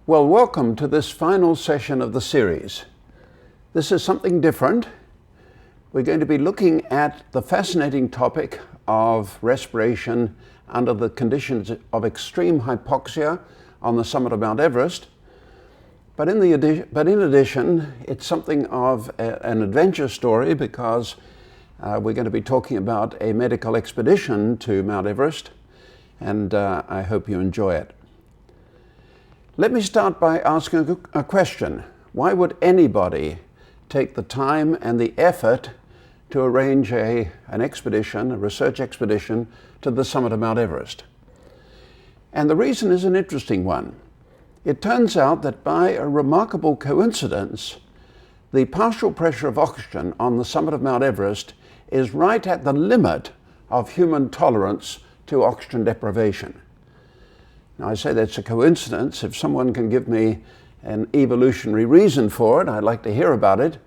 Well, welcome to this final session of the series. This is something different. We're going to be looking at the fascinating topic of respiration under the conditions of extreme hypoxia on the summit of Mount Everest. But in addition, it's something of an adventure story because we're going to be talking about a medical expedition to Mount Everest, and I hope you enjoy it. Let me start by asking a question. Why would anybody take the time and the effort to arrange an expedition, a research expedition, to the summit of Mount Everest? And the reason is an interesting one. It turns out that by a remarkable coincidence, the partial pressure of oxygen on the summit of Mount Everest is right at the limit of human tolerance to oxygen deprivation. Now, I say that's a coincidence. If someone can give me an evolutionary reason for it, I'd like to hear about it.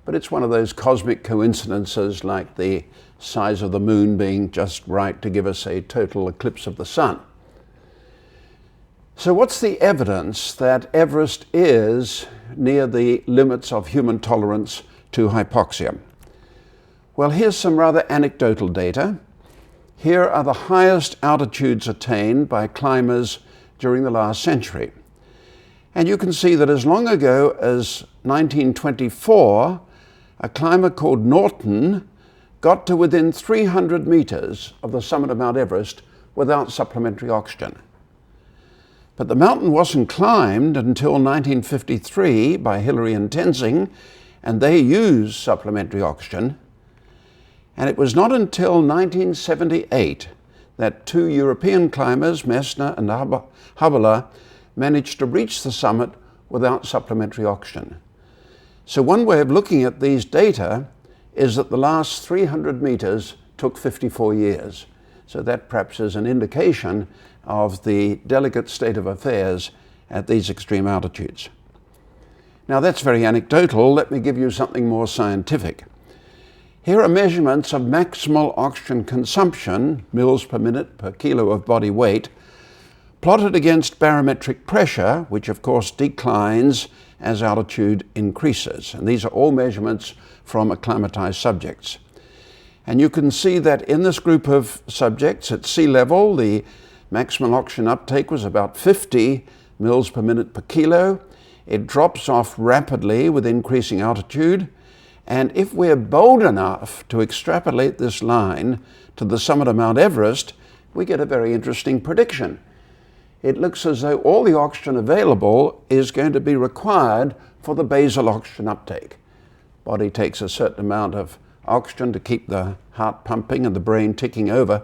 But it's one of those cosmic coincidences like the size of the moon being just right to give us a total eclipse of the sun. So what's the evidence that Everest is near the limits of human tolerance to hypoxia? Well, here's some rather anecdotal data. Here are the highest altitudes attained by climbers during the last century. And you can see that as long ago as 1924, a climber called Norton got to within 300 meters of the summit of Mount Everest without supplementary oxygen. But the mountain wasn't climbed until 1953 by Hillary and Tenzing, and they used supplementary oxygen. And it was not until 1978 that two European climbers, Messner and Haberler, managed to reach the summit without supplementary oxygen. So one way of looking at these data is that the last 300 meters took 54 years. So that perhaps is an indication of the delicate state of affairs at these extreme altitudes. Now that's very anecdotal. Let me give you something more scientific. Here are measurements of maximal oxygen consumption, mils per minute per kilo of body weight, plotted against barometric pressure, which of course declines as altitude increases. And these are all measurements from acclimatized subjects. And you can see that in this group of subjects at sea level, the maximal oxygen uptake was about 50 mils per minute per kilo. It drops off rapidly with increasing altitude. And if we're bold enough to extrapolate this line to the summit of Mount Everest, we get a very interesting prediction. It looks as though all the oxygen available is going to be required for the basal oxygen uptake. Body takes a certain amount of oxygen to keep the heart pumping and the brain ticking over.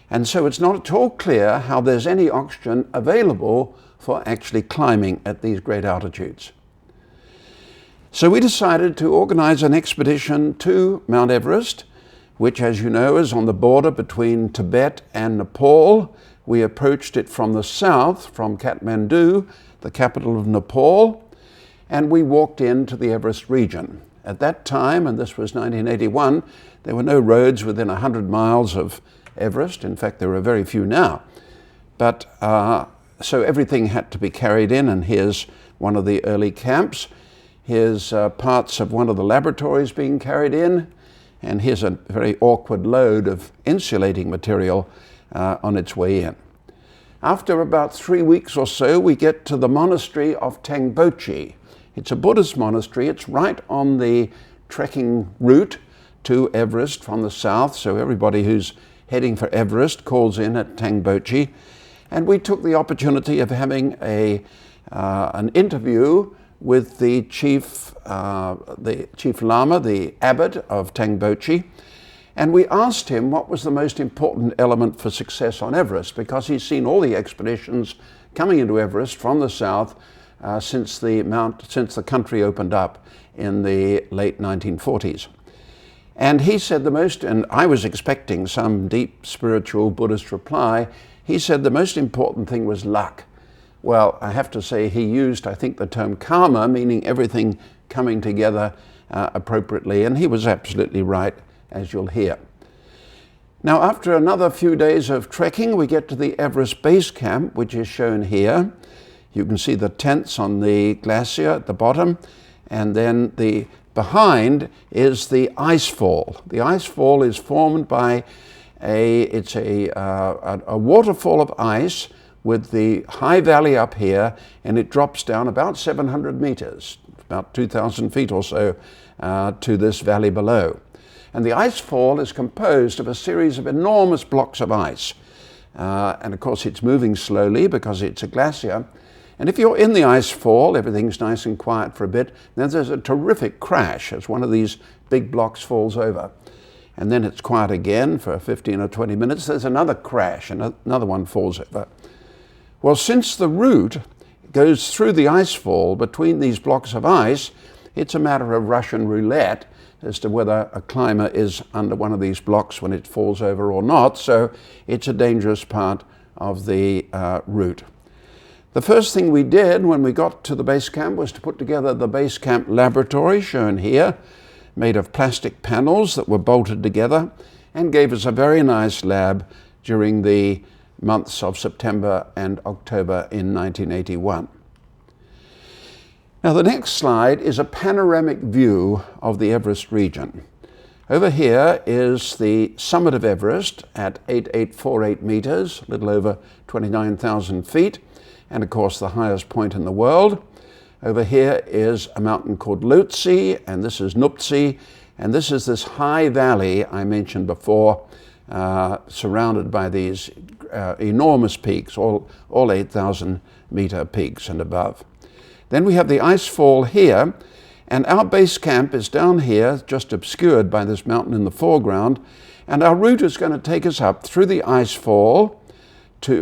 And so it's not at all clear how there's any oxygen available for actually climbing at these great altitudes. So we decided to organize an expedition to Mount Everest, which, as you know, is on the border between Tibet and Nepal. We approached it from the south, from Kathmandu, the capital of Nepal, and we walked into the Everest region. At that time, and this was 1981, there were no roads within 100 miles of Everest. In fact, there are very few now. But so everything had to be carried in, and here's one of the early camps. Here's parts of one of the laboratories being carried in, and here's a very awkward load of insulating material on its way in. After about 3 weeks or so, we get to the monastery of Tangboche. It's a Buddhist monastery. It's right on the trekking route to Everest from the south, so everybody who's heading for Everest calls in at Tangboche. And we took the opportunity of having an interview with the chief lama, the abbot of Tangboche, and we asked him what was the most important element for success on Everest, because he's seen all the expeditions coming into Everest from the south since the country opened up in the late 1940s. And he said and I was expecting some deep spiritual Buddhist reply, he said the most important thing was luck. Well, I have to say he used, I think, the term karma, meaning everything coming together appropriately, and he was absolutely right, as you'll hear. Now, after another few days of trekking, we get to the Everest base camp, which is shown here. You can see the tents on the glacier at the bottom, and then behind is the Icefall. The Icefall is formed by a waterfall of ice with the high valley up here, and it drops down about 700 meters, about 2,000 feet or so, to this valley below. And the Icefall is composed of a series of enormous blocks of ice. And of course it's moving slowly because it's a glacier. And if you're in the Icefall, everything's nice and quiet for a bit, then there's a terrific crash as one of these big blocks falls over. And then it's quiet again for 15 or 20 minutes. There's another crash and another one falls over. Well, since the route goes through the Icefall between these blocks of ice, it's a matter of Russian roulette as to whether a climber is under one of these blocks when it falls over or not. So it's a dangerous part of the route. The first thing we did when we got to the base camp was to put together the base camp laboratory, shown here, made of plastic panels that were bolted together, and gave us a very nice lab during the months of September and October in 1981. Now the next slide is a panoramic view of the Everest region. Over here is the summit of Everest at 8,848 meters, a little over 29,000 feet, and of course the highest point in the world. Over here is a mountain called Lhotse, and this is Nuptse, and this is this high valley I mentioned before, surrounded by these enormous peaks, all 8,000 meter peaks and above. Then we have the Icefall here, and our base camp is down here, just obscured by this mountain in the foreground, and our route is going to take us up through the Icefall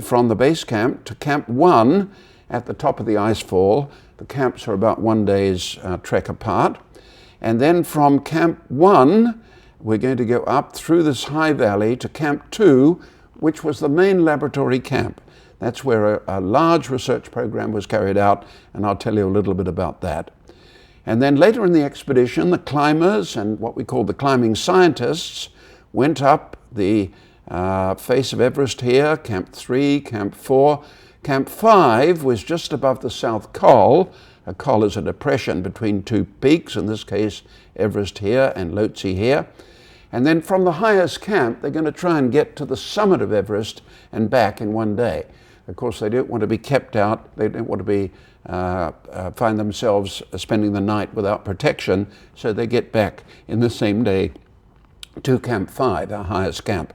from the base camp to Camp 1 at the top of the Icefall. The camps are about 1 day's trek apart. And then from Camp 1, we're going to go up through this high valley to Camp 2, which was the main laboratory camp. That's where a large research program was carried out, and I'll tell you a little bit about that. And then later in the expedition, the climbers and what we call the climbing scientists went up the face of Everest here, Camp 3, Camp 4. Camp 5 was just above the South Col. A col is a depression between two peaks, in this case Everest here and Lhotse here. And then from the highest camp, they're going to try and get to the summit of Everest and back in 1 day. Of course, they don't want to be kept out. They don't want to be find themselves spending the night without protection, so they get back in the same day to Camp 5, our highest camp.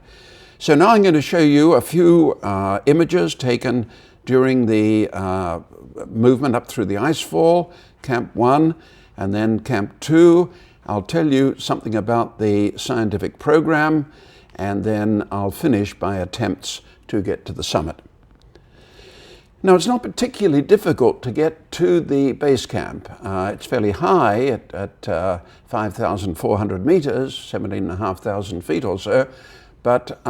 So now I'm going to show you a few images taken during the movement up through the Icefall, Camp 1, and then Camp 2. I'll tell you something about the scientific program, and then I'll finish by attempts to get to the summit. Now, it's not particularly difficult to get to the base camp. It's fairly high at 5,400 meters, 17,500 feet or so, but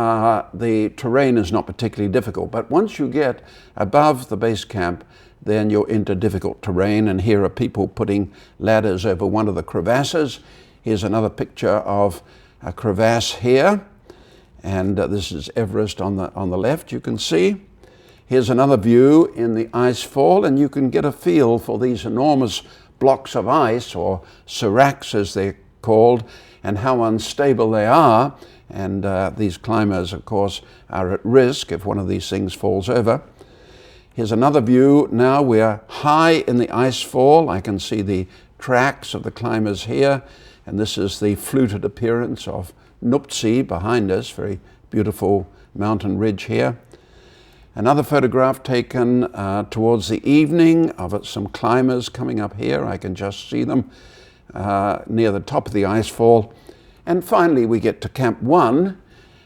the terrain is not particularly difficult. But once you get above the base camp, then you're into difficult terrain, and here are people putting ladders over one of the crevasses. Here's another picture of a crevasse here, and this is Everest on the left, you can see. Here's another view in the Icefall, and you can get a feel for these enormous blocks of ice, or seracs as they're called, and how unstable they are. And these climbers, of course, are at risk if one of these things falls over. Here's another view. Now we're high in the Icefall. I can see the tracks of the climbers here, and this is the fluted appearance of Nuptse behind us, very beautiful mountain ridge here. Another photograph taken towards the evening of some climbers coming up here. I can just see them near the top of the Icefall. And finally, we get to Camp 1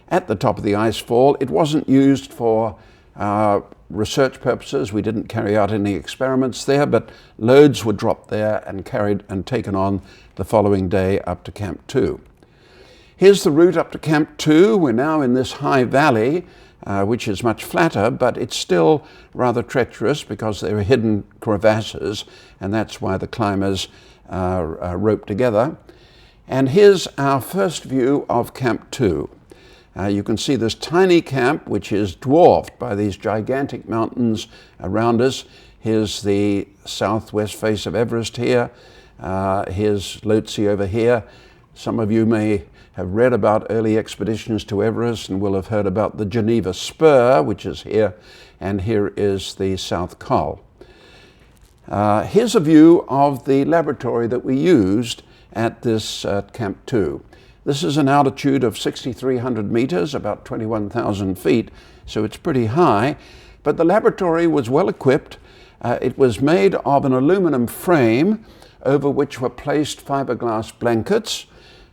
at the top of the Icefall. It wasn't used for research purposes. We didn't carry out any experiments there, but loads were dropped there and carried and taken on the following day up to Camp 2. Here's the route up to Camp 2. We're now in this high valley, which is much flatter, but it's still rather treacherous because there are hidden crevasses, and that's why the climbers are roped together. And here's our first view of Camp 2. You can see this tiny camp, which is dwarfed by these gigantic mountains around us. Here's the southwest face of Everest here. Here's Lhotse over here. Some of you may have read about early expeditions to Everest and will have heard about the Geneva Spur, which is here, and here is the South Col. Here's a view of the laboratory that we used at this Camp 2. This is an altitude of 6,300 meters, about 21,000 feet, so it's pretty high, but the laboratory was well equipped. It was made of an aluminum frame over which were placed fiberglass blankets.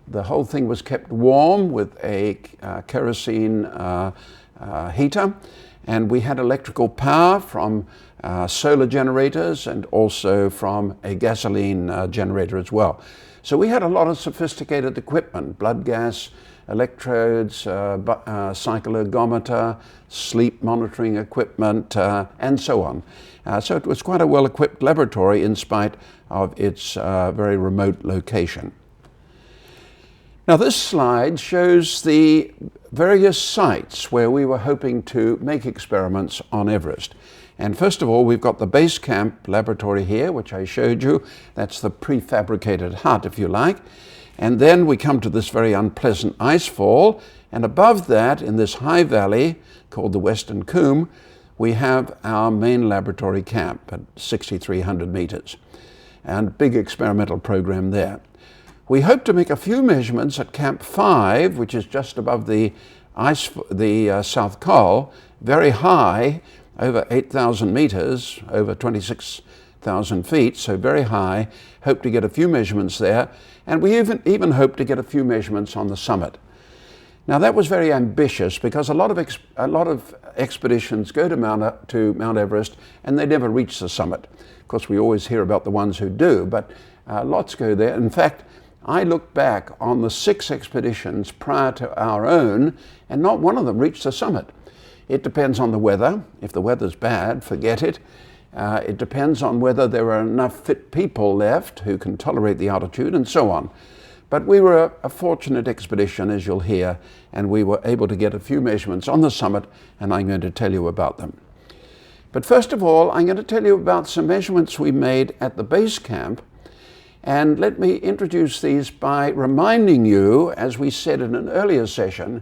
The whole thing was kept warm with a kerosene heater, and we had electrical power from solar generators and also from a gasoline generator as well. So we had a lot of sophisticated equipment: blood gas, electrodes, cycloergometer, sleep monitoring equipment, and so on. So it was quite a well-equipped laboratory in spite of its very remote location. Now this slide shows the various sites where we were hoping to make experiments on Everest. And first of all, we've got the base camp laboratory here, which I showed you. That's the prefabricated hut, if you like. And then we come to this very unpleasant icefall. And above that, in this high valley called the Western Combe, we have our main laboratory camp at 6,300 meters. And big experimental program there. We hope to make a few measurements at Camp 5, which is just above the South Col, very high, over 8,000 meters, over 26,000 feet, so very high. Hope to get a few measurements there, and we even hope to get a few measurements on the summit. Now that was very ambitious because a lot of expeditions go to Mount Everest and they never reach the summit. Of course, we always hear about the ones who do, but lots go there. In fact, I look back on the 6 expeditions prior to our own, and not one of them reached the summit. It depends on the weather. If the weather's bad, forget it. It depends on whether there are enough fit people left who can tolerate the altitude, and so on. But we were a fortunate expedition, as you'll hear, and we were able to get a few measurements on the summit, and I'm going to tell you about them. But first of all, I'm going to tell you about some measurements we made at the base camp. And let me introduce these by reminding you, as we said in an earlier session,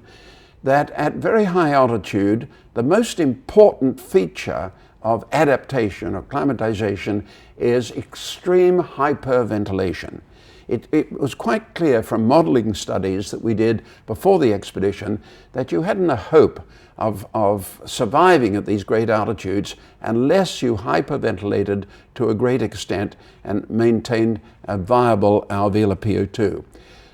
that at very high altitude, the most important feature of adaptation or climatization is extreme hyperventilation. It was quite clear from modeling studies that we did before the expedition that you hadn't a hope of surviving at these great altitudes unless you hyperventilated to a great extent and maintained a viable alveolar PO2.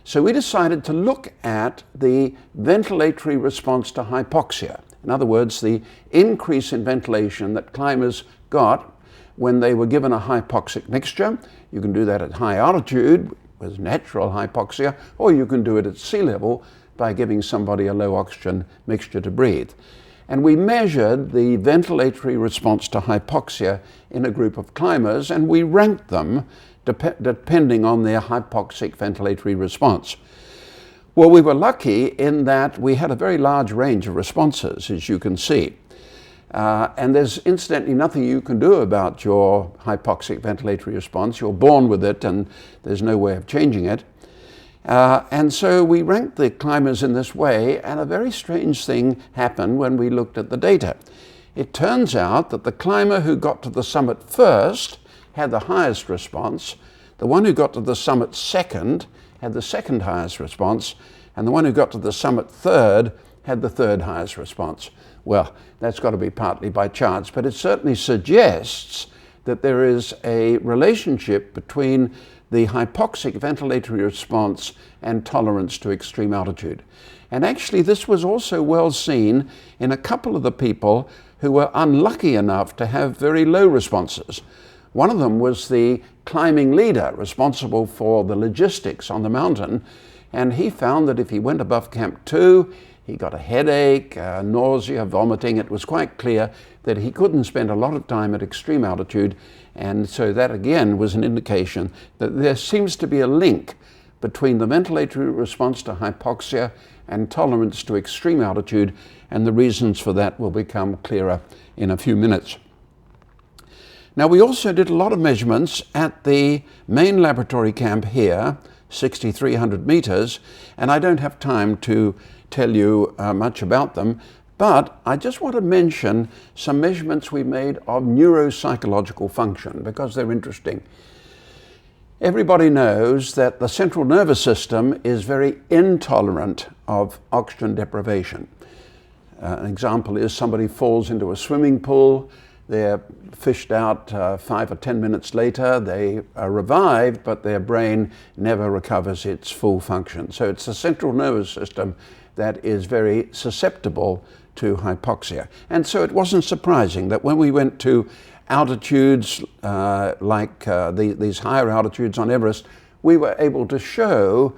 So we decided to look at the ventilatory response to hypoxia. In other words, the increase in ventilation that climbers got when they were given a hypoxic mixture. You can do that at high altitude with natural hypoxia, or you can do it at sea level by giving somebody a low oxygen mixture to breathe. And we measured the ventilatory response to hypoxia in a group of climbers, and we ranked them depending on their hypoxic ventilatory response. Well, we were lucky in that we had a very large range of responses, as you can see. And there's incidentally nothing you can do about your hypoxic ventilatory response. You're born with it and there's no way of changing it. And so we ranked the climbers in this way, and a very strange thing happened when we looked at the data. It turns out that the climber who got to the summit first had the highest response, the one who got to the summit second had the second highest response, and the one who got to the summit third had the third highest response. Well, that's got to be partly by chance, but it certainly suggests that there is a relationship between the hypoxic ventilatory response and tolerance to extreme altitude. And actually this was also well seen in a couple of the people who were unlucky enough to have very low responses. One of them was the climbing leader responsible for the logistics on the mountain, and he found that if he went above Camp 2, he got a headache, nausea, vomiting. It was quite clear that he couldn't spend a lot of time at extreme altitude, and so that again was an indication that there seems to be a link between the ventilatory response to hypoxia and tolerance to extreme altitude, and the reasons for that will become clearer in a few minutes. Now, we also did a lot of measurements at the main laboratory camp here, 6,300 meters, and I don't have time to tell you much about them, but I just want to mention some measurements we made of neuropsychological function because they're interesting. Everybody knows that the central nervous system is very intolerant of oxygen deprivation. An example is somebody falls into a swimming pool, they're fished out 5 or 10 minutes later, they are revived, but their brain never recovers its full function. So it's the central nervous system that is very susceptible to hypoxia. And so it wasn't surprising that when we went to altitudes like these higher altitudes on Everest, we were able to show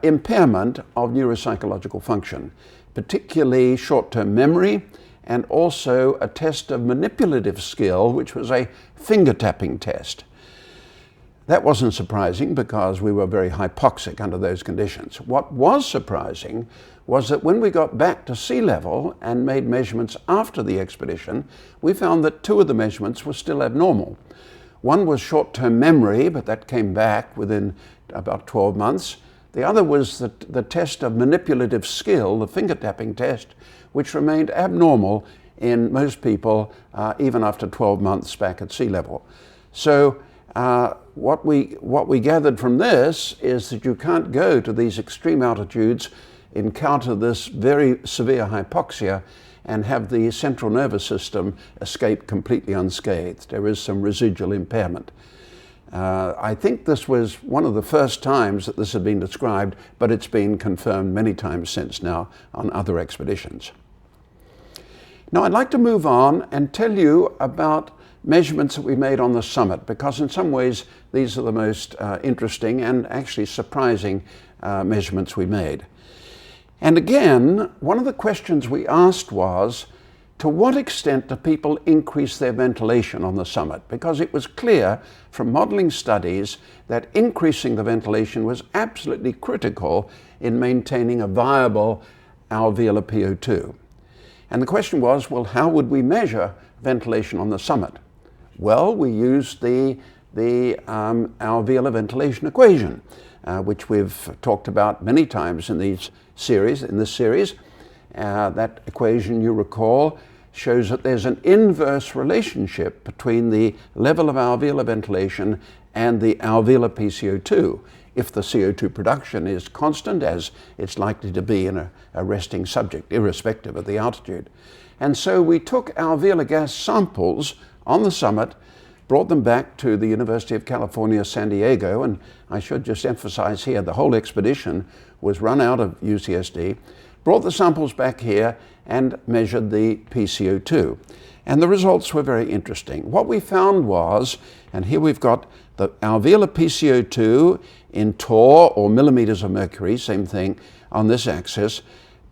impairment of neuropsychological function, particularly short-term memory, and also a test of manipulative skill, which was a finger tapping test. That wasn't surprising because we were very hypoxic under those conditions. What was surprising was that when we got back to sea level and made measurements after the expedition, we found that 2 of the measurements were still abnormal. One was short-term memory, but that came back within about 12 months. The other was the test of manipulative skill, the finger tapping test, which remained abnormal in most people even after 12 months back at sea level. So what we gathered from this is that you can't go to these extreme altitudes, encounter this very severe hypoxia, and have the central nervous system escape completely unscathed. There is some residual impairment. I think this was one of the first times that this had been described, but it's been confirmed many times since now on other expeditions. Now I'd like to move on and tell you about measurements that we made on the summit, because in some ways these are the most interesting and actually surprising measurements we made. And again, one of the questions we asked was, to what extent do people increase their ventilation on the summit? Because it was clear from modeling studies that increasing the ventilation was absolutely critical in maintaining a viable alveolar PO2. And the question was, well, how would we measure ventilation on the summit? Well, we used the alveolar ventilation equation, which we've talked about many times in this series. That equation, you recall, shows that there's an inverse relationship between the level of alveolar ventilation and the alveolar PCO2. If the CO2 production is constant, as it's likely to be in a resting subject, irrespective of the altitude. And so we took alveolar gas samples on the summit, brought them back to the University of California, San Diego, and I should just emphasize here, the whole expedition was run out of UCSD, brought the samples back here and measured the PCO2. And the results were very interesting. What we found was, and here we've got the alveolar PCO2 in torr or millimeters of mercury, same thing on this axis,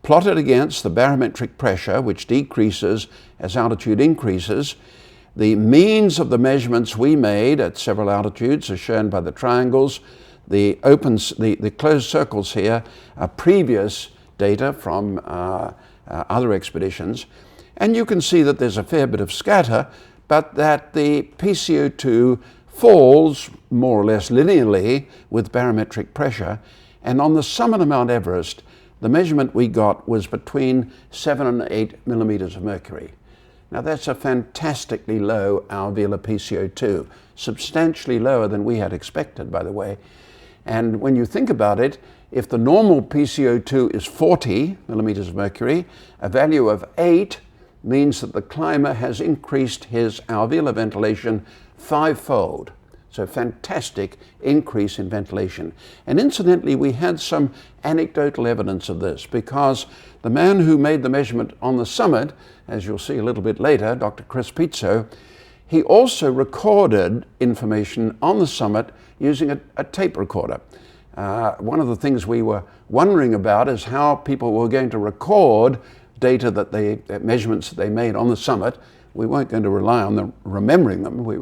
plotted against the barometric pressure, which decreases as altitude increases. The means of the measurements we made at several altitudes are shown by the triangles. The closed circles here are previous data from other expeditions. And you can see that there's a fair bit of scatter, but that the PCO2 falls more or less linearly with barometric pressure. And on the summit of Mount Everest, the measurement we got was between 7 and 8 millimeters of mercury. Now that's a fantastically low alveolar PCO2, substantially lower than we had expected, by the way. And when you think about it, if the normal PCO2 is 40 millimeters of mercury, a value of 8 means that the climber has increased his alveolar ventilation 5-fold. So fantastic increase in ventilation. And incidentally, we had some anecdotal evidence of this, because the man who made the measurement on the summit, as you'll see a little bit later, Dr. Chris Pizzo, he also recorded information on the summit using a tape recorder. One of the things we were wondering about is how people were going to record data measurements that they made on the summit we weren't going to rely on them remembering them. We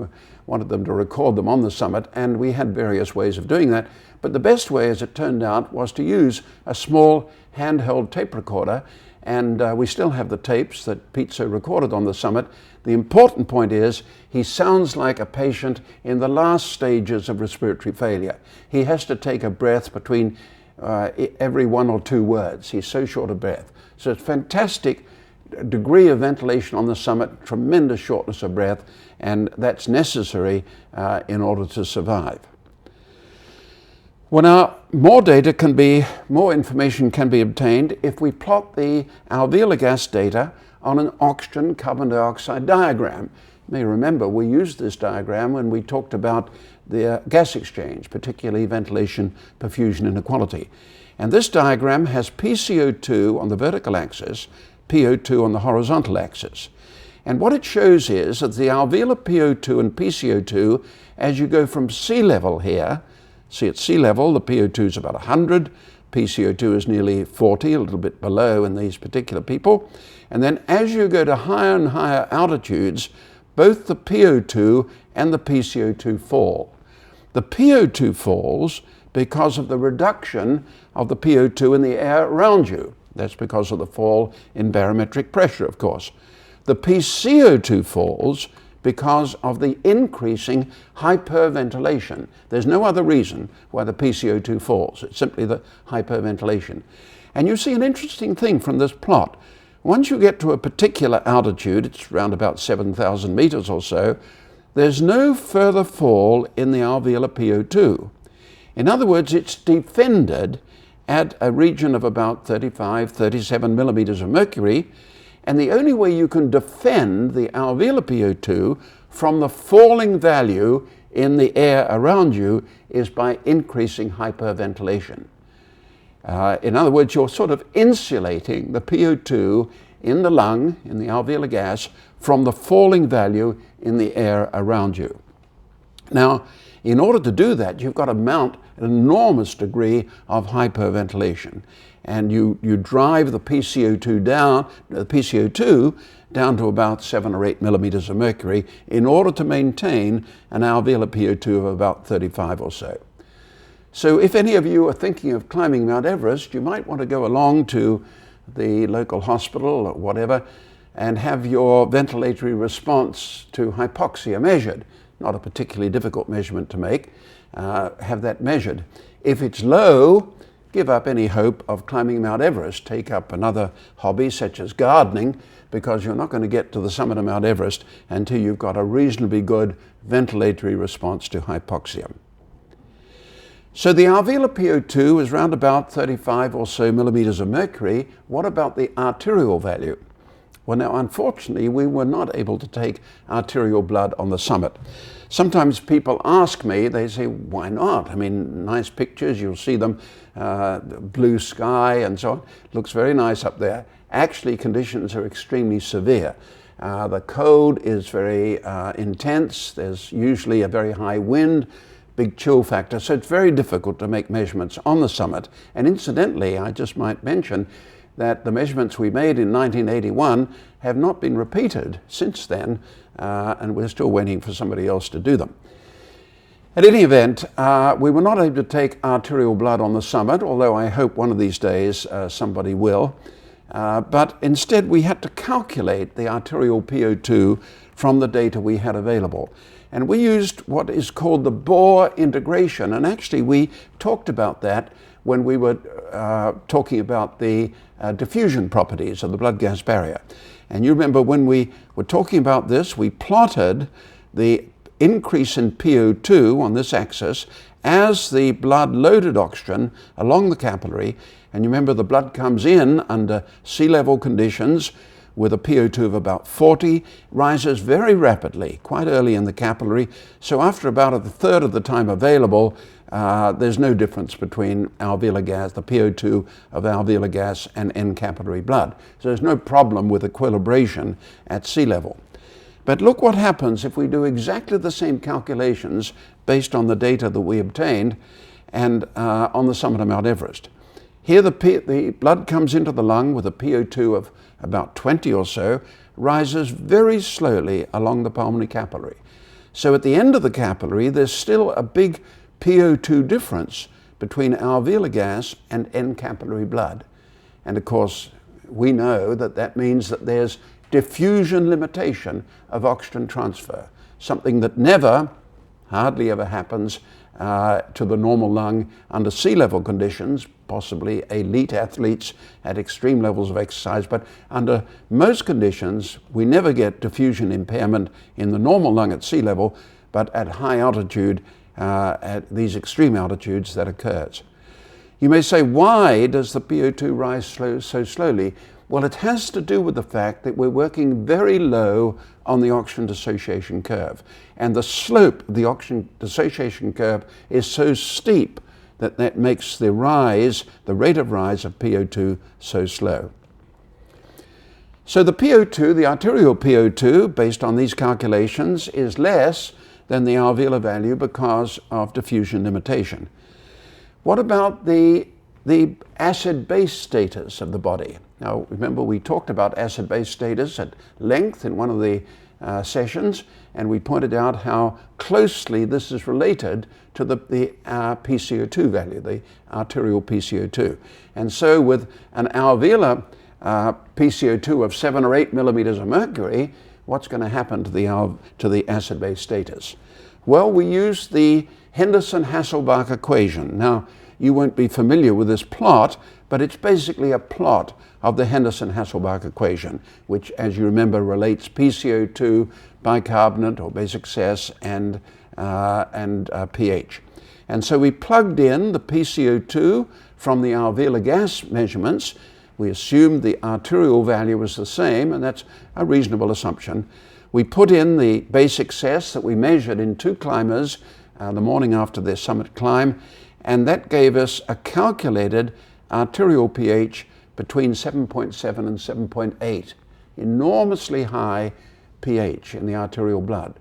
wanted them to record them on the summit, and we had various ways of doing that. But the best way, as it turned out, was to use a small handheld tape recorder, and we still have the tapes that Pizzo recorded on the summit. The important point is he sounds like a patient in the last stages of respiratory failure. He has to take a breath between every 1 or 2 words. He's so short of breath. So it's fantastic degree of ventilation on the summit, tremendous shortness of breath, and that's necessary in order to survive. Well, now, more information can be obtained if we plot the alveolar gas data on an oxygen carbon dioxide diagram. You may remember we used this diagram when we talked about the gas exchange, particularly ventilation perfusion inequality. And this diagram has PCO2 on the vertical axis, PO2 on the horizontal axis. And what it shows is that the alveolar PO2 and PCO2, as you go from sea level here, see at sea level the PO2 is about 100, PCO2 is nearly 40, a little bit below in these particular people. And then as you go to higher and higher altitudes, both the PO2 and the PCO2 fall. The PO2 falls because of the reduction of the PO2 in the air around you. That's because of the fall in barometric pressure, of course. The PCO2 falls because of the increasing hyperventilation. There's no other reason why the PCO2 falls. It's simply the hyperventilation. And you see an interesting thing from this plot. Once you get to a particular altitude, it's around about 7,000 meters or so, there's no further fall in the alveolar PO2. In other words, it's defended at a region of about 35, 37 millimeters of mercury, and the only way you can defend the alveolar PO2 from the falling value in the air around you is by increasing hyperventilation. In other words, you're sort of insulating the PO2 in the lung, in the alveolar gas, from the falling value in the air around you. Now, in order to do that, you've got to mount an enormous degree of hyperventilation. And you drive the PCO2 down to about 7 or 8 millimeters of mercury in order to maintain an alveolar PO2 of about 35 or so. So if any of you are thinking of climbing Mount Everest, you might want to go along to the local hospital or whatever and have your ventilatory response to hypoxia measured. Not a particularly difficult measurement to make. Have that measured. If it's low, give up any hope of climbing Mount Everest. Take up another hobby such as gardening, because you're not going to get to the summit of Mount Everest until you've got a reasonably good ventilatory response to hypoxia. So the alveolar PO2 is around about 35 or so millimeters of mercury. What about the arterial value? Well, now, unfortunately, we were not able to take arterial blood on the summit. Sometimes people ask me, they say, why not? I mean, nice pictures, you'll see them, blue sky and so on. Looks very nice up there. Actually, conditions are extremely severe. The cold is very intense. There's usually a very high wind, big chill factor. So it's very difficult to make measurements on the summit. And incidentally, I just might mention that the measurements we made in 1981 have not been repeated since then, and we're still waiting for somebody else to do them. At any event, we were not able to take arterial blood on the summit, although I hope one of these days somebody will. But instead we had to calculate the arterial PO2 from the data we had available. And we used what is called the Bohr integration, and actually we talked about that when we were talking about the diffusion properties of the blood gas barrier. And you remember when we were talking about this, we plotted the increase in PO2 on this axis as the blood loaded oxygen along the capillary. And you remember the blood comes in under sea level conditions with a PO2 of about 40, rises very rapidly, quite early in the capillary. So after about a third of the time available, there's no difference between alveolar gas, the PO2 of alveolar gas and end capillary blood. So there's no problem with equilibration at sea level. But look what happens if we do exactly the same calculations based on the data that we obtained and on the summit of Mount Everest. Here the blood comes into the lung with a PO2 of about 20 or so, rises very slowly along the pulmonary capillary. So at the end of the capillary, there's still a big PO2 difference between alveolar gas and end capillary blood. And of course, we know that that means that there's diffusion limitation of oxygen transfer, something that hardly ever happens to the normal lung under sea level conditions, possibly elite athletes at extreme levels of exercise, but under most conditions we never get diffusion impairment in the normal lung at sea level, but at high altitude, at these extreme altitudes, that occurs. You may say, why does the PO2 rise so slowly? Well, it has to do with the fact that we're working very low on the oxygen dissociation curve. And the slope of the oxygen dissociation curve is so steep that makes the rate of rise of PO2 so slow. So the PO2, the arterial PO2, based on these calculations, is less than the alveolar value because of diffusion limitation. What about the acid-base status of the body? Now, remember, we talked about acid-base status at length in one of the sessions, and we pointed out how closely this is related to the PCO2 value, the arterial PCO2. And so with an alveolar PCO2 of 7 or 8 millimeters of mercury, what's going to happen to the acid-base status? Well, we use the Henderson-Hasselbalch equation. Now, you won't be familiar with this plot, but it's basically a plot of the Henderson-Hasselbalch equation, which, as you remember, relates PCO2, bicarbonate or basic excess, and pH. And so we plugged in the PCO2 from the alveolar gas measurements. We assumed the arterial value was the same, and that's a reasonable assumption. We put in the basic excess that we measured in 2 climbers the morning after their summit climb, and that gave us a calculated arterial pH between 7.7 and 7.8, enormously high pH in the arterial blood.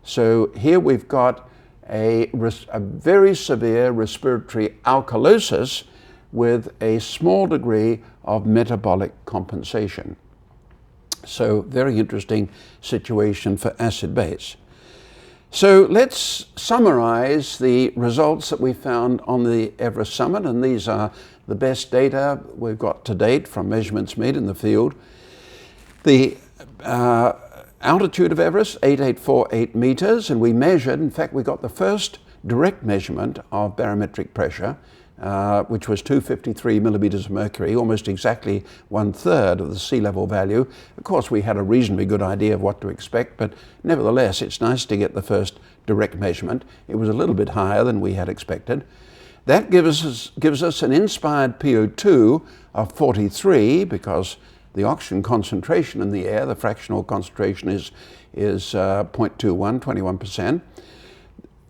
So here we've got a very severe respiratory alkalosis with a small degree of metabolic compensation. So very interesting situation for acid base. So let's summarize the results that we found on the Everest summit, and these are the best data we've got to date from measurements made in the field. The altitude of Everest, 8,848 meters, and we measured, in fact, we got the first direct measurement of barometric pressure, which was 253 millimeters of mercury, almost exactly 1/3 of the sea level value. Of course, we had a reasonably good idea of what to expect, but nevertheless, it's nice to get the first direct measurement. It was a little bit higher than we had expected. That gives us an inspired PO2 of 43, because the oxygen concentration in the air, the fractional concentration is 0.21, 21%.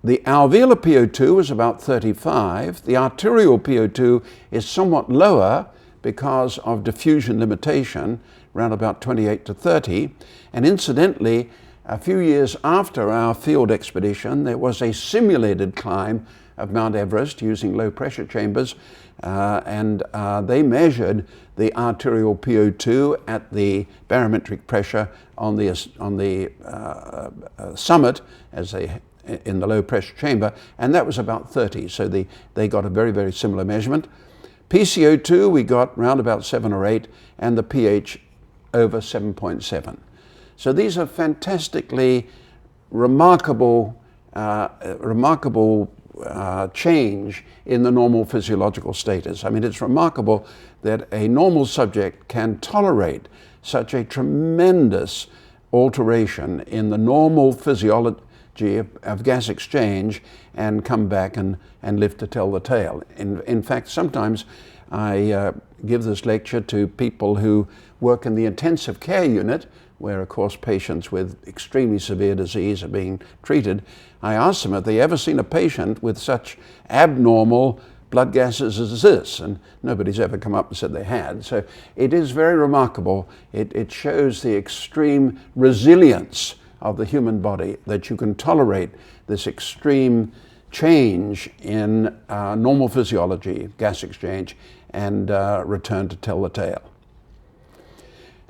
The alveolar PO2 is about 35. The arterial PO2 is somewhat lower because of diffusion limitation, around about 28 to 30. And incidentally, a few years after our field expedition, there was a simulated climb of Mount Everest using low pressure chambers, and they measured the arterial PO2 at the barometric pressure on the summit in the low pressure chamber, and that was about 30. So they got a very, very similar measurement. PCO2 we got round about 7 or 8, and the pH over 7.7. So these are fantastically remarkable change in the normal physiological status. I mean, it's remarkable that a normal subject can tolerate such a tremendous alteration in the normal physiology of gas exchange and come back and live to tell the tale. In fact, sometimes I give this lecture to people who work in the intensive care unit, where, of course, patients with extremely severe disease are being treated. I ask them if they ever seen a patient with such abnormal blood gases as this, and nobody's ever come up and said they had. So it is very remarkable. It shows the extreme resilience of the human body, that you can tolerate this extreme change in normal physiology, gas exchange, and return to tell the tale.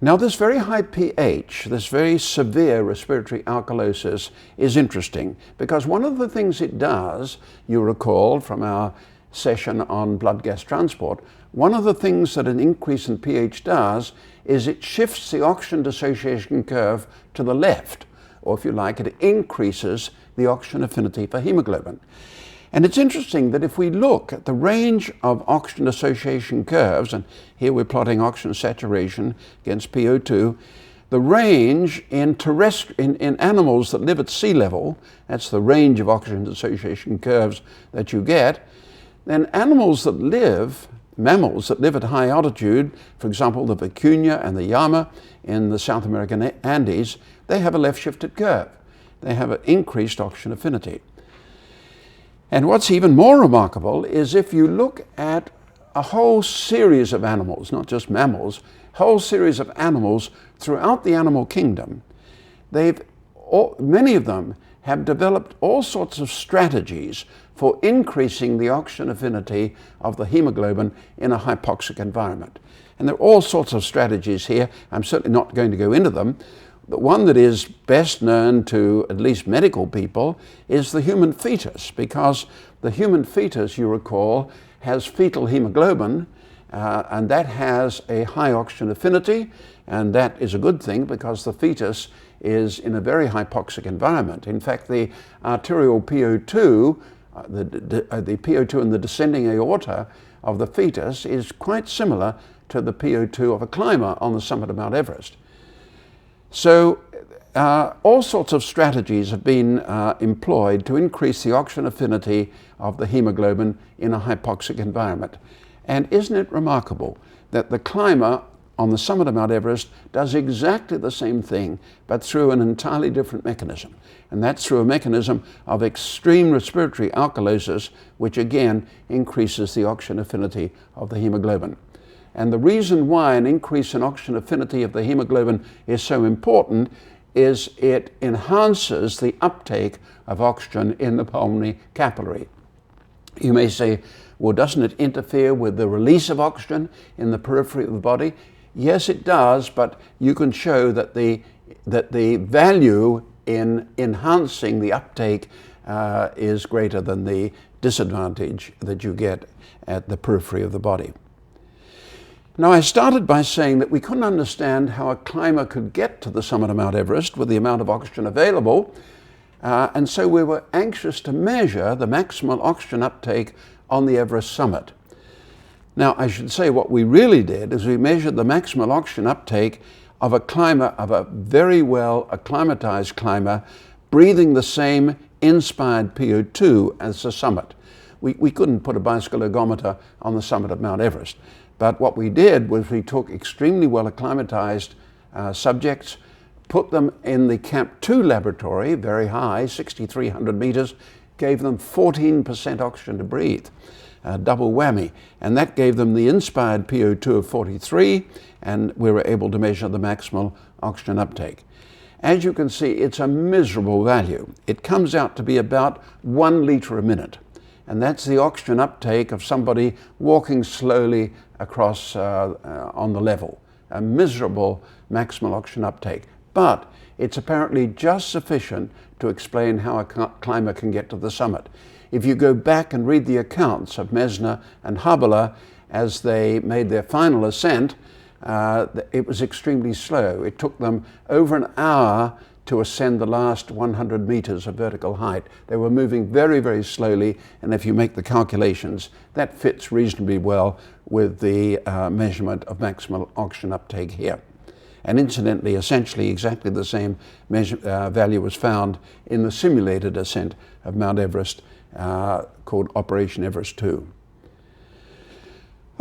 Now this very high pH, this very severe respiratory alkalosis is interesting because one of the things it does, you recall from our session on blood gas transport, one of the things that an increase in pH does is it shifts the oxygen dissociation curve to the left, or if you like, it increases the oxygen affinity for hemoglobin. And it's interesting that if we look at the range of oxygen dissociation curves, and here we're plotting oxygen saturation against PO2, the range in animals that live at sea level, that's the range of oxygen dissociation curves that you get, then animals that live, mammals that live at high altitude, for example the vicuña and the llama in the South American Andes, they have a left-shifted curve. They have an increased oxygen affinity. And what's even more remarkable is if you look at a whole series of animals, not just mammals, whole series of animals throughout the animal kingdom, many of them have developed all sorts of strategies for increasing the oxygen affinity of the hemoglobin in a hypoxic environment. And there are all sorts of strategies here. I'm certainly not going to go into them. The one that is best known to at least medical people is the human fetus, because the human fetus, you recall, has fetal hemoglobin, and that has a high oxygen affinity, and that is a good thing because the fetus is in a very hypoxic environment. In fact, the arterial PO2, the PO2 in the descending aorta of the fetus is quite similar to the PO2 of a climber on the summit of Mount Everest. So all sorts of strategies have been employed to increase the oxygen affinity of the hemoglobin in a hypoxic environment. And isn't it remarkable that the climber on the summit of Mount Everest does exactly the same thing, but through an entirely different mechanism. And that's through a mechanism of extreme respiratory alkalosis, which again increases the oxygen affinity of the hemoglobin. And the reason why an increase in oxygen affinity of the hemoglobin is so important is it enhances the uptake of oxygen in the pulmonary capillary. You may say, well, doesn't it interfere with the release of oxygen in the periphery of the body? Yes, it does, but you can show that the value in enhancing the uptake is greater than the disadvantage that you get at the periphery of the body. Now, I started by saying that we couldn't understand how a climber could get to the summit of Mount Everest with the amount of oxygen available, and so we were anxious to measure the maximal oxygen uptake on the Everest summit. Now, I should say what we really did is we measured the maximal oxygen uptake of a climber, of a very well acclimatized climber, breathing the same inspired PO2 as the summit. We couldn't put a bicycle ergometer on the summit of Mount Everest. But what we did was we took extremely well acclimatized subjects, put them in the Camp 2 laboratory, very high, 6,300 meters, gave them 14% oxygen to breathe, double whammy. And that gave them the inspired PO2 of 43, and we were able to measure the maximal oxygen uptake. As you can see, it's a miserable value. It comes out to be about 1 liter a minute. And that's the oxygen uptake of somebody walking slowly across on the level. A miserable maximal oxygen uptake. But it's apparently just sufficient to explain how a climber can get to the summit. If you go back and read the accounts of Mesner and Haberler as they made their final ascent, it was extremely slow. It took them over an hour to ascend the last 100 meters of vertical height. They were moving very, very slowly, and if you make the calculations, that fits reasonably well with the measurement of maximal oxygen uptake here. And incidentally, essentially exactly the same value was found in the simulated ascent of Mount Everest called Operation Everest 2.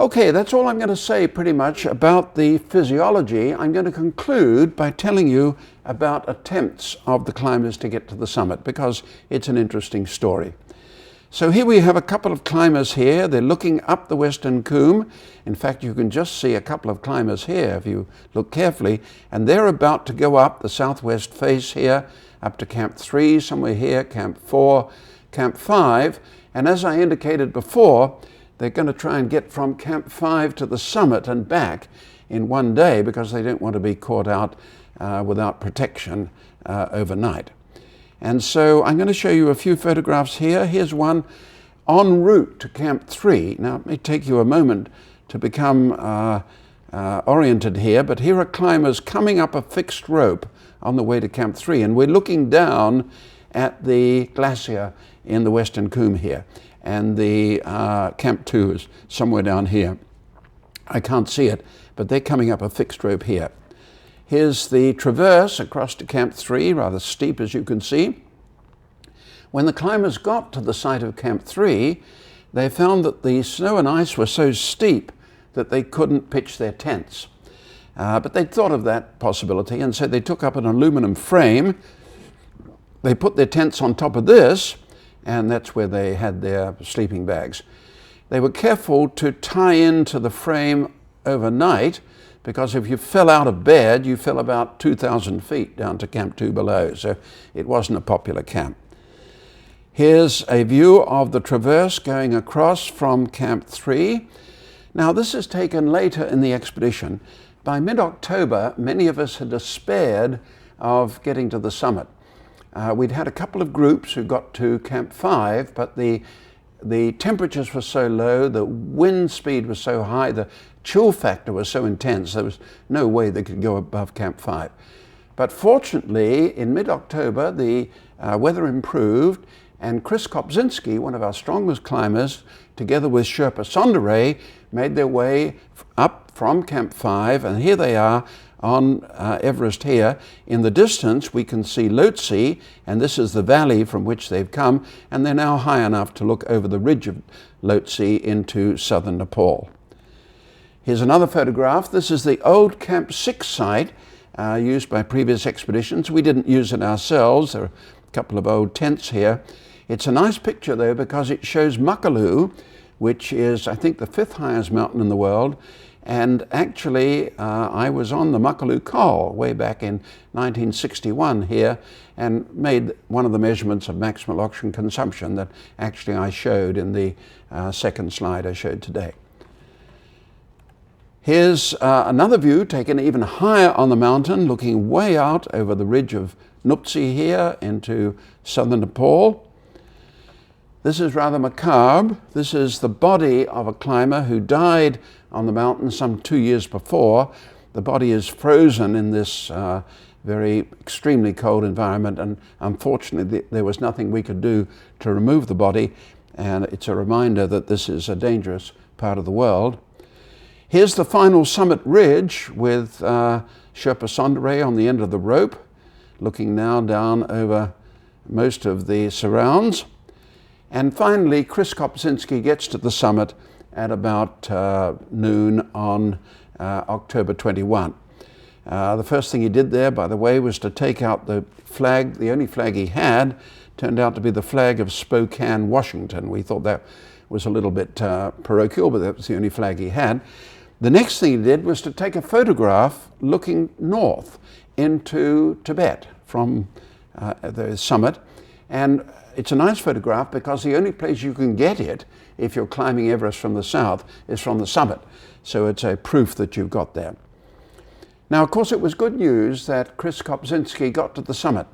Okay, that's all I'm going to say pretty much about the physiology. I'm going to conclude by telling you about attempts of the climbers to get to the summit, because it's an interesting story. So here we have a couple of climbers here. They're looking up the Western Combe. In fact, you can just see a couple of climbers here if you look carefully, and they're about to go up the southwest face here, up to Camp 3, somewhere here, Camp 4, Camp 5, and as I indicated before, they're going to try and get from Camp 5 to the summit and back in one day because they don't want to be caught out without protection overnight. And so I'm going to show you a few photographs here. Here's one en route to Camp 3. Now, it may take you a moment to become oriented here, but here are climbers coming up a fixed rope on the way to Camp 3, and we're looking down at the glacier in the Western Cwm here, and the Camp 2 is somewhere down here. I can't see it, but they're coming up a fixed rope here. Here's the traverse across to Camp 3, rather steep as you can see. When the climbers got to the site of Camp 3, they found that the snow and ice were so steep that they couldn't pitch their tents. But they'd thought of that possibility, and so they took up an aluminum frame. They put their tents on top of this, and that's where they had their sleeping bags. They were careful to tie into the frame overnight, because if you fell out of bed, you fell about 2,000 feet down to Camp 2 below, so it wasn't a popular camp. Here's a view of the traverse going across from Camp 3. Now, this is taken later in the expedition. By mid-October, many of us had despaired of getting to the summit. We'd had a couple of groups who got to Camp 5, but the temperatures were so low, the wind speed was so high, the chill factor was so intense, there was no way they could go above Camp 5. But fortunately, in mid-October, the weather improved, and Chris Kopczynski, one of our strongest climbers, together with Sherpa Sonderay, made their way up from Camp 5, and here they are on Everest here. In the distance, we can see Lhotse, and this is the valley from which they've come, and they're now high enough to look over the ridge of Lhotse into southern Nepal. Here's another photograph. This is the old Camp 6 site used by previous expeditions. We didn't use it ourselves. There are a couple of old tents here. It's a nice picture, though, because it shows Makalu, which is, I think, the 5th highest mountain in the world. And actually, I was on the Makalu Col way back in 1961 here and made one of the measurements of maximal oxygen consumption that actually I showed in the second slide I showed today. Here's another view taken even higher on the mountain, looking way out over the ridge of Nuptse here into southern Nepal. This is rather macabre. This is the body of a climber who died on the mountain some 2 years before. The body is frozen in this very extremely cold environment, and unfortunately there was nothing we could do to remove the body, and it's a reminder that this is a dangerous part of the world. Here's the final summit ridge with Sherpa Sonderay on the end of the rope, looking now down over most of the surrounds. And finally, Chris Kopczynski gets to the summit at about noon on October 21. The first thing he did there, by the way, was to take out the flag. The only flag he had turned out to be the flag of Spokane, Washington. We thought that was a little bit parochial, but that was the only flag he had. The next thing he did was to take a photograph looking north into Tibet from the summit. And it's a nice photograph because the only place you can get it if you're climbing Everest from the south is from the summit. So it's a proof that you've got there. Now, of course, it was good news that Chris Kopczynski got to the summit.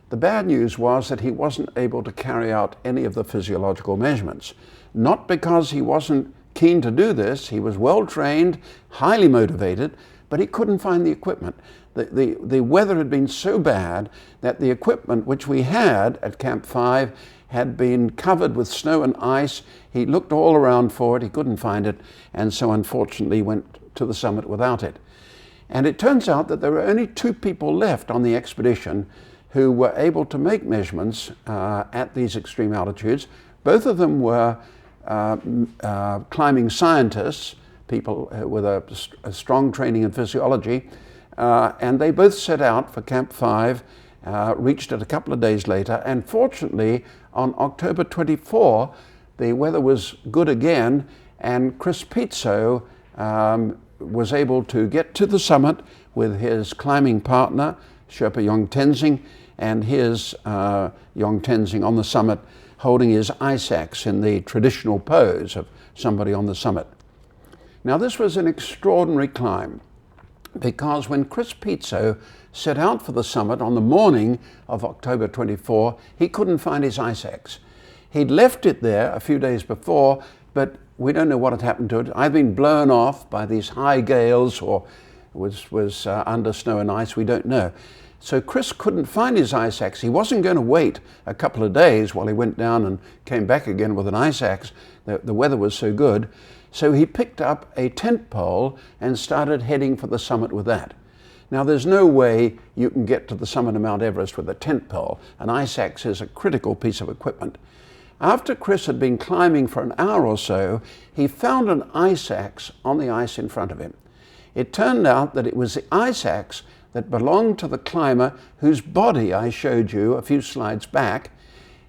The bad news was that he wasn't able to carry out any of the physiological measurements. Not because he wasn't keen to do this, he was well trained, highly motivated, but he couldn't find the equipment. The weather had been so bad that the equipment which we had at Camp 5 had been covered with snow and ice. He looked all around for it, he couldn't find it, and so unfortunately went to the summit without it. And it turns out that there were only 2 people left on the expedition who were able to make measurements at these extreme altitudes. Both of them were climbing scientists, people with a strong training in physiology, and they both set out for Camp 5, reached it a couple of days later, and fortunately on October 24 the weather was good again, and Chris Pizzo was able to get to the summit with his climbing partner, Sherpa Yong Tenzing, and his Yong Tenzing on the summit holding his ice axe in the traditional pose of somebody on the summit. Now this was an extraordinary climb, because when Chris Pizzo set out for the summit on the morning of October 24, he couldn't find his ice axe. He'd left it there a few days before, but we don't know what had happened to it. I've been blown off by these high gales, or was under snow and ice, we don't know. So Chris couldn't find his ice axe. He wasn't going to wait a couple of days while he went down and came back again with an ice axe. The weather was so good. So he picked up a tent pole and started heading for the summit with that. Now there's no way you can get to the summit of Mount Everest with a tent pole. An ice axe is a critical piece of equipment. After Chris had been climbing for an hour or so, he found an ice axe on the ice in front of him. It turned out that it was the ice axe that belonged to the climber whose body I showed you a few slides back.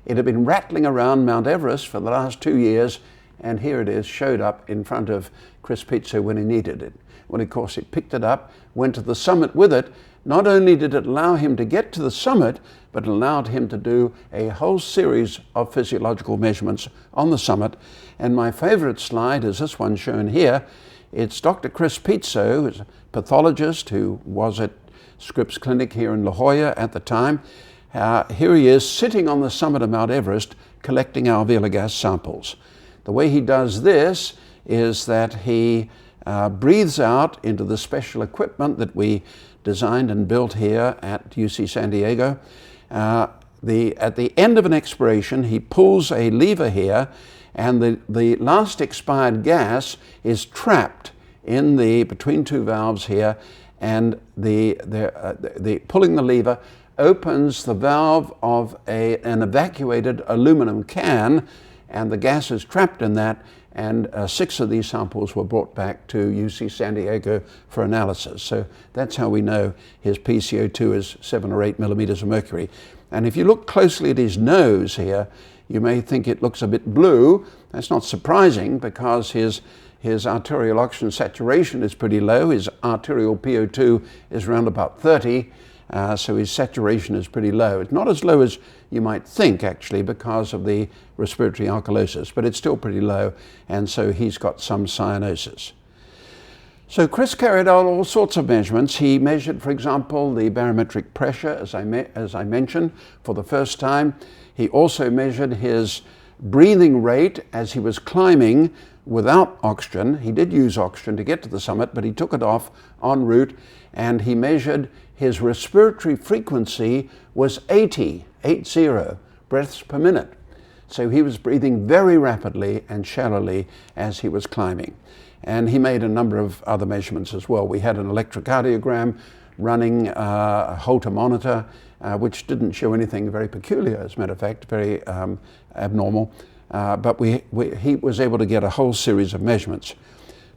It had been rattling around Mount Everest for the last 2 years, and here it is, showed up in front of Chris Pizzo when he needed it. Well, of course, he picked it up, went to the summit with it. Not only did it allow him to get to the summit, but it allowed him to do a whole series of physiological measurements on the summit. And my favorite slide is this one shown here. It's Dr. Chris Pizzo, who's a pathologist who was at Scripps Clinic here in La Jolla at the time. Here he is sitting on the summit of Mount Everest collecting alveolar gas samples. The way he does this is that he breathes out into the special equipment that we designed and built here at UC San Diego. At the end of an expiration, he pulls a lever here, and the last expired gas is trapped in between two valves here, and the pulling the lever opens the valve of an evacuated aluminum can, and the gas is trapped in that, and 6 of these samples were brought back to UC San Diego for analysis. So that's how we know his PCO2 is 7 or 8 millimeters of mercury. And if you look closely at his nose here, you may think it looks a bit blue. That's not surprising, because his arterial oxygen saturation is pretty low. His arterial PO2 is around about 30, so his saturation is pretty low. It's not as low as you might think, actually, because of the respiratory alkalosis, but it's still pretty low, and so he's got some cyanosis. So Chris carried out all sorts of measurements. He measured, for example, the barometric pressure, as I mentioned, for the first time. He also measured his breathing rate as he was climbing without oxygen. He did use oxygen to get to the summit, but he took it off en route, and he measured his respiratory frequency was 80 breaths per minute. So he was breathing very rapidly and shallowly as he was climbing. And he made a number of other measurements as well. We had an electrocardiogram running, a Holter monitor, which didn't show anything very peculiar, as a matter of fact, very abnormal. But he was able to get a whole series of measurements.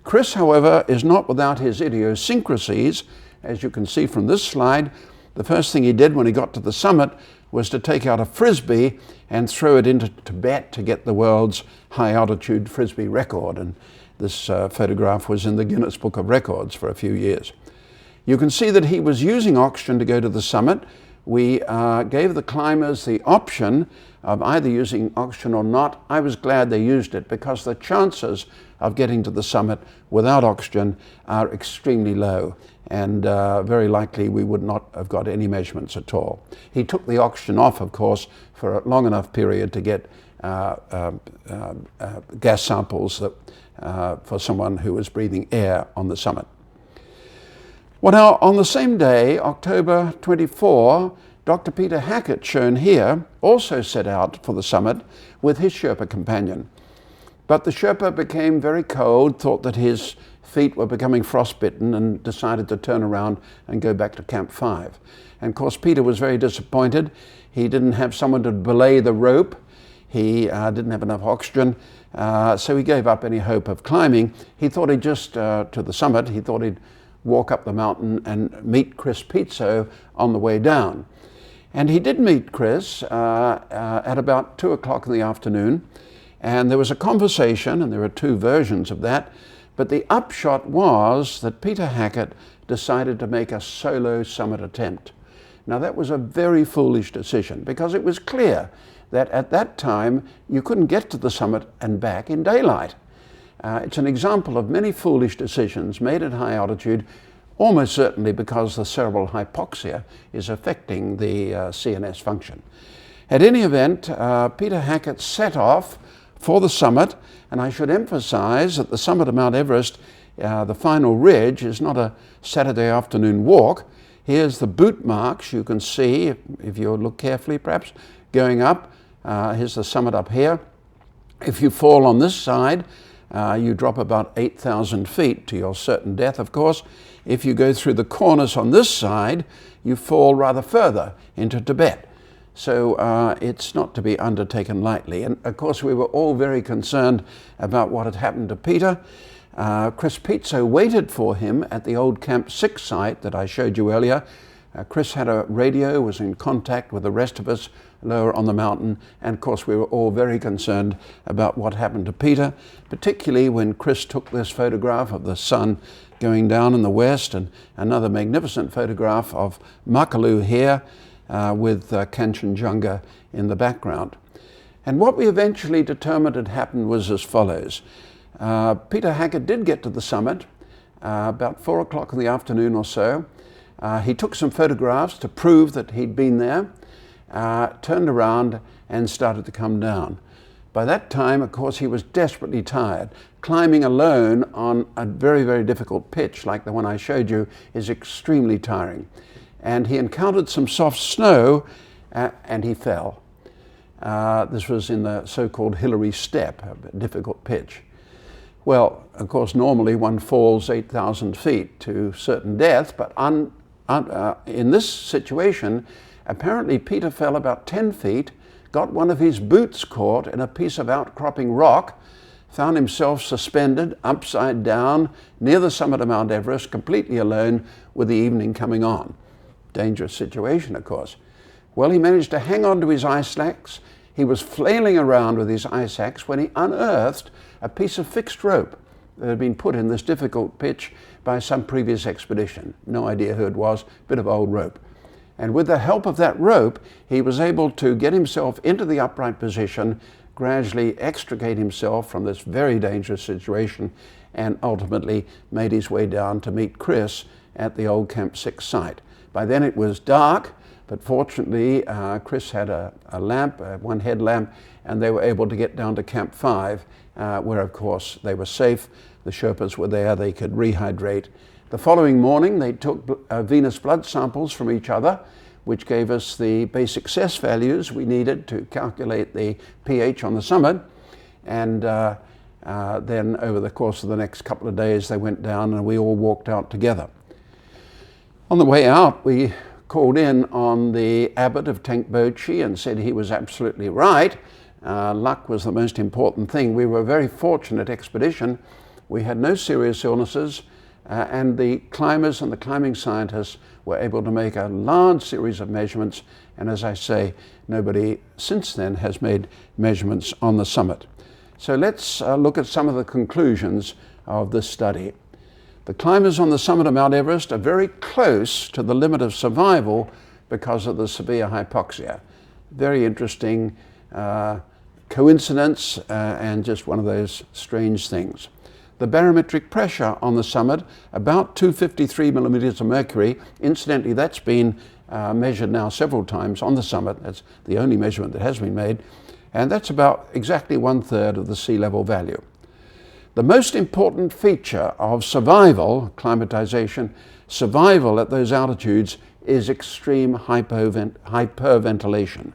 Chris, however, is not without his idiosyncrasies. As you can see from this slide, the first thing he did when he got to the summit was to take out a frisbee and throw it into Tibet to get the world's high altitude frisbee record. And this photograph was in the Guinness Book of Records for a few years. You can see that he was using oxygen to go to the summit. We gave the climbers the option of either using oxygen or not. I was glad they used it, because the chances of getting to the summit without oxygen are extremely low, and very likely we would not have got any measurements at all. He took the oxygen off, of course, for a long enough period to get gas samples for someone who was breathing air on the summit. Well, now, on the same day, October 24, Dr. Peter Hackett, shown here, also set out for the summit with his Sherpa companion. But the Sherpa became very cold, thought that his feet were becoming frostbitten, and decided to turn around and go back to Camp 5. And of course, Peter was very disappointed. He didn't have someone to belay the rope. He didn't have enough oxygen, so he gave up any hope of climbing. He thought he'd just, to the summit, he thought he'd walk up the mountain and meet Chris Pizzo on the way down. And he did meet Chris at about 2 o'clock in the afternoon, and there was a conversation, and there are 2 versions of that, but the upshot was that Peter Hackett decided to make a solo summit attempt. Now, that was a very foolish decision, because it was clear that at that time you couldn't get to the summit and back in daylight. It's an example of many foolish decisions made at high altitude, almost certainly because the cerebral hypoxia is affecting the CNS function. At any event, Peter Hackett set off for the summit, and I should emphasize that the summit of Mount Everest, the final ridge, is not a Saturday afternoon walk. Here's the boot marks you can see, if you look carefully perhaps, going up. Here's the summit up here. If you fall on this side, you drop about 8,000 feet to your certain death, of course. If you go through the corners on this side, you fall rather further into Tibet. So it's not to be undertaken lightly. And of course, we were all very concerned about what had happened to Peter. Chris Pizzo waited for him at the old Camp 6 site that I showed you earlier. Chris had a radio, was in contact with the rest of us lower on the mountain, and of course we were all very concerned about what happened to Peter, particularly when Chris took this photograph of the sun going down in the west, and another magnificent photograph of Makalu here with Kanchenjunga in the background. And what we eventually determined had happened was as follows. Peter Haggard did get to the summit about 4 o'clock in the afternoon or so. He took some photographs to prove that he'd been there, turned around and started to come down. By that time, of course, he was desperately tired. Climbing alone on a very, very difficult pitch like the one I showed you is extremely tiring. And he encountered some soft snow and he fell. This was in the so-called Hillary Step, a difficult pitch. Well, of course, normally one falls 8,000 feet to certain death, but in this situation, apparently Peter fell about 10 feet, got one of his boots caught in a piece of outcropping rock, found himself suspended upside down near the summit of Mount Everest, completely alone with the evening coming on. Dangerous situation, of course. Well, he managed to hang on to his ice axe. He was flailing around with his ice axe when he unearthed a piece of fixed rope that had been put in this difficult pitch by some previous expedition. No idea who it was, bit of old rope. And with the help of that rope, he was able to get himself into the upright position, gradually extricate himself from this very dangerous situation, and ultimately made his way down to meet Chris at the old Camp 6 site. By then it was dark, but fortunately Chris had a lamp, one headlamp, and they were able to get down to Camp 5, where of course they were safe. The Sherpas were there, they could rehydrate. The following morning they took venous blood samples from each other, which gave us the basic CES values we needed to calculate the pH on the summit. And then over the course of the next couple of days they went down and we all walked out together. On the way out we called in on the abbot of Tenkbochi and said he was absolutely right. Luck was the most important thing. We were a very fortunate expedition. We had no serious illnesses, and the climbers and the climbing scientists were able to make a large series of measurements, and as I say, nobody since then has made measurements on the summit. So let's look at some of the conclusions of this study. The climbers on the summit of Mount Everest are very close to the limit of survival because of the severe hypoxia. Very interesting coincidence and just one of those strange things. The barometric pressure on the summit, about 253 millimeters of mercury. Incidentally, that's been measured now several times on the summit. That's the only measurement that has been made. And that's about exactly 1/3 of the sea level value. The most important feature of survival, climatization, survival at those altitudes is extreme hyperventilation.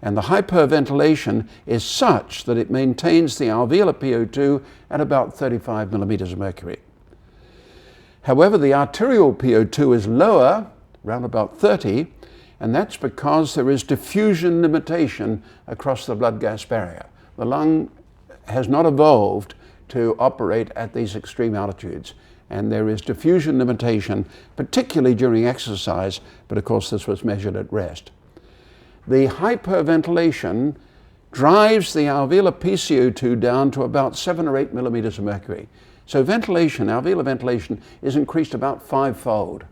And the hyperventilation is such that it maintains the alveolar PO2 at about 35 millimeters of mercury. However, the arterial PO2 is lower, around about 30, and that's because there is diffusion limitation across the blood gas barrier. The lung has not evolved to operate at these extreme altitudes, and there is diffusion limitation, particularly during exercise, but of course this was measured at rest. The hyperventilation drives the alveolar PCO2 down to about 7 or 8 millimeters of mercury. So ventilation, alveolar ventilation, is increased about 5-fold.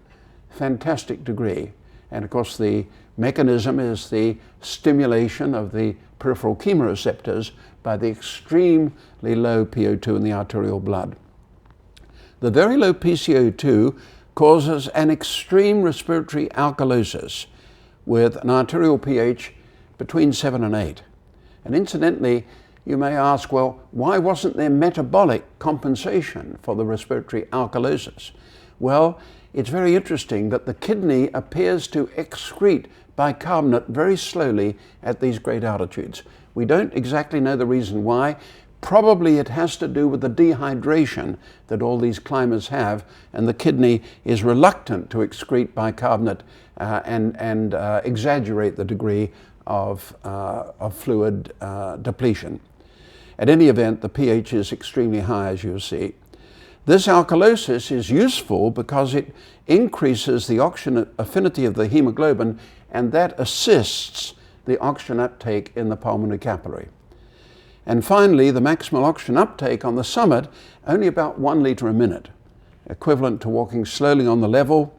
Fantastic degree. And of course the mechanism is the stimulation of the peripheral chemoreceptors by the extremely low PO2 in the arterial blood. The very low PCO2 causes an extreme respiratory alkalosis with an arterial pH between 7 and 8. And incidentally, you may ask, well, why wasn't there metabolic compensation for the respiratory alkalosis? Well, it's very interesting that the kidney appears to excrete bicarbonate very slowly at these great altitudes. We don't exactly know the reason why. Probably it has to do with the dehydration that all these climbers have, and the kidney is reluctant to excrete bicarbonate and exaggerate the degree of fluid depletion. At any event, the pH is extremely high, as you'll see. This alkalosis is useful because it increases the oxygen affinity of the hemoglobin, and that assists the oxygen uptake in the pulmonary capillary. And finally, the maximal oxygen uptake on the summit, only about 1 liter a minute, equivalent to walking slowly on the level,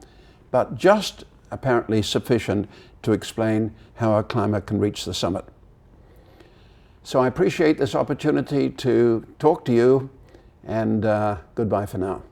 but just apparently sufficient to explain how a climber can reach the summit. So I appreciate this opportunity to talk to you, and goodbye for now.